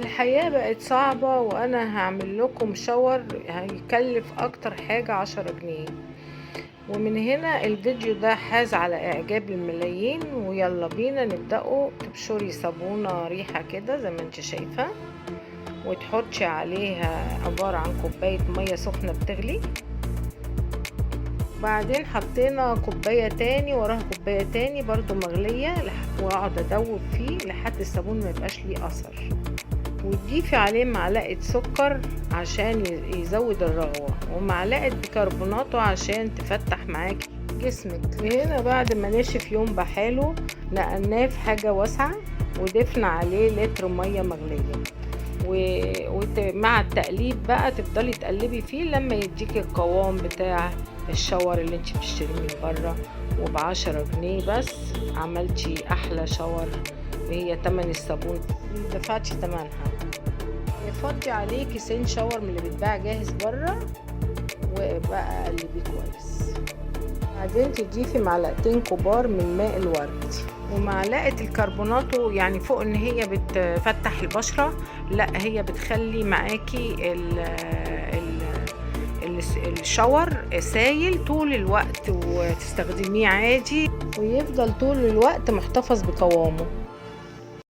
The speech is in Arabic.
الحياة بقت صعبة وانا هعمل لكم شاور هيكلف اكتر حاجة 10 جنيه. ومن هنا الفيديو ده حاز على اعجاب الملايين، ويلا بينا نبدأه. تبشري صابونة ريحة كده زي ما انت شايفة، وتحطي عليها عبارة عن كوباية مية سخنة بتغلي. بعدين حطينا كوباية تاني وراها كوباية تاني برضو مغلية، واقعد ادوب فيه لحد الصابون ما يبقاش ليه اثر. وتضيفي عليه معلقة سكر عشان يزود الرغوة، ومعلقة بيكربوناتو عشان تفتح معاكي جسمك. هنا بعد ما نشف يوم بحاله نقلناه في حاجة واسعة وضفنا عليه لتر مية مغلية، ومع التقليب بقى تفضلي تقلبي فيه لما يديكي القوام بتاع الشاور اللي انت بتشتريه من بره. وب10 جنيه بس عملتي احلى شاور، وهي تمن الصابون دفعتي تمنها. يفضي عليه كيسين شاور من اللي بيتباع جاهز بره، وبقى قلبيه كويس. بعدين تضيفي معلقتين كبار من ماء الورد ومعلقة الكربوناتو، يعني فوق ان هي بتفتح البشرة، لا هي بتخلي معاكي الشاور سايل طول الوقت وتستخدميه عادي، ويفضل طول الوقت محتفظ بقوامه.